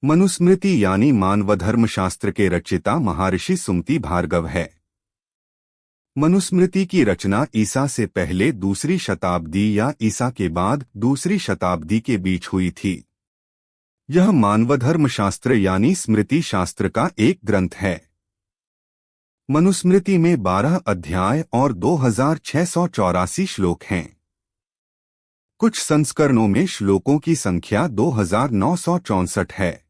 मनुस्मृति यानी मानव धर्मशास्त्र के रचयिता महर्षि सुमति भार्गव है। मनुस्मृति की रचना ईसा से पहले दूसरी शताब्दी या ईसा के बाद दूसरी शताब्दी के बीच हुई थी। यह मानव धर्मशास्त्र यानी स्मृति शास्त्र का एक ग्रंथ है। मनुस्मृति में 12 अध्याय और 2684 श्लोक हैं। कुछ संस्करणों में श्लोकों की संख्या 2964 है।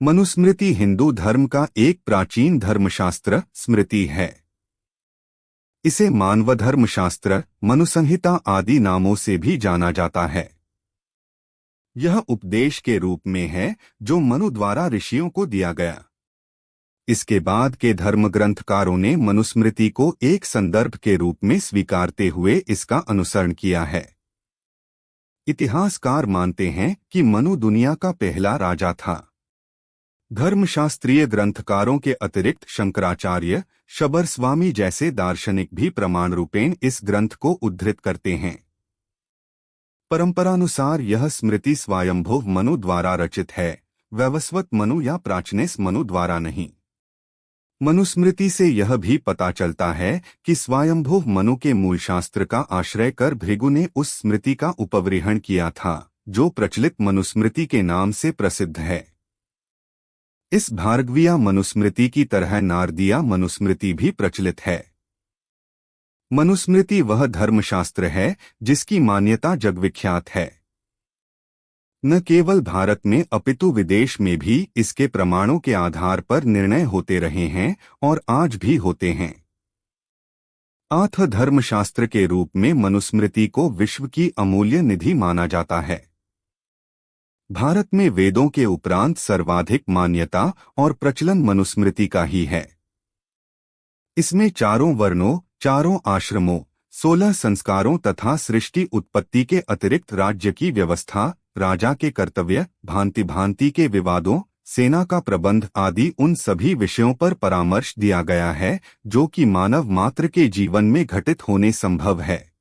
मनुस्मृति हिंदू धर्म का एक प्राचीन धर्मशास्त्र स्मृति है। इसे मानव धर्मशास्त्र, मनुसंहिता आदि नामों से भी जाना जाता है। यह उपदेश के रूप में है जो मनु द्वारा ऋषियों को दिया गया। इसके बाद के धर्म ग्रंथकारों ने मनुस्मृति को एक संदर्भ के रूप में स्वीकारते हुए इसका अनुसरण किया है। इतिहासकार मानते हैं कि मनु दुनिया का पहला राजा था। धर्मशास्त्रीय ग्रंथकारों के अतिरिक्त शंकराचार्य, शबर स्वामी जैसे दार्शनिक भी प्रमाण रूपेण इस ग्रंथ को उद्धृत करते हैं। परंपरानुसार यह स्मृति स्वयंभुव मनु द्वारा रचित है, वैवस्वत मनु या प्राचीनेस मनु द्वारा नहीं। मनुस्मृति से यह भी पता चलता है कि स्वयंभुव मनु के मूल शास्त्र का आश्रय कर भृगु ने उस स्मृति का उपवृहण किया था, जो प्रचलित मनुस्मृति के नाम से प्रसिद्ध है। इस भार्गवीय मनुस्मृति की तरह नारदीय मनुस्मृति भी प्रचलित है। मनुस्मृति वह धर्मशास्त्र है जिसकी मान्यता जगविख्यात है। न केवल भारत में अपितु विदेश में भी इसके प्रमाणों के आधार पर निर्णय होते रहे हैं और आज भी होते हैं। आथ धर्मशास्त्र के रूप में मनुस्मृति को विश्व की अमूल्य निधि माना जाता है। भारत में वेदों के उपरांत सर्वाधिक मान्यता और प्रचलन मनुस्मृति का ही है। इसमें चारों वर्णों, चारों आश्रमों, 16 संस्कारों तथा सृष्टि उत्पत्ति के अतिरिक्त राज्य की व्यवस्था, राजा के कर्तव्य, भांति भांति के विवादों, सेना का प्रबंध आदि उन सभी विषयों पर परामर्श दिया गया है जो कि मानव मात्र के जीवन में घटित होने संभव है।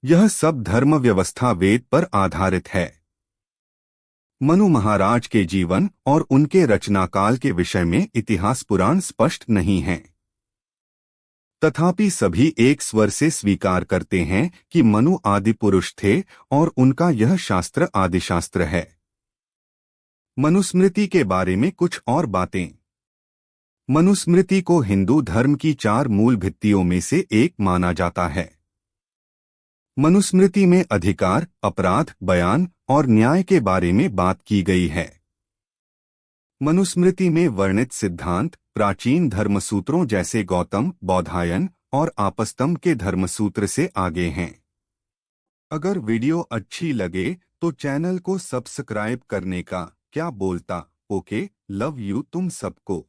यह सब धर्म व्यवस्था वेद पर आधारित है। मनु महाराज के जीवन और उनके रचनाकाल के विषय में इतिहास पुराण स्पष्ट नहीं है। तथापि सभी एक स्वर से स्वीकार करते हैं कि मनु आदि पुरुष थे और उनका यह शास्त्र आदिशास्त्र है। मनुस्मृति के बारे में कुछ और बातें। मनुस्मृति को हिंदू धर्म की 4 मूल भित्तियों में से एक माना जाता है। मनुस्मृति में अधिकार, अपराध, बयान और न्याय के बारे में बात की गई है। मनुस्मृति में वर्णित सिद्धांत प्राचीन धर्मसूत्रों जैसे गौतम, बौधायन और आपस्तम्ब के धर्मसूत्र से आगे हैं। अगर वीडियो अच्छी लगे तो चैनल को सब्सक्राइब करने का क्या बोलता। ओके, लव यू तुम सबको।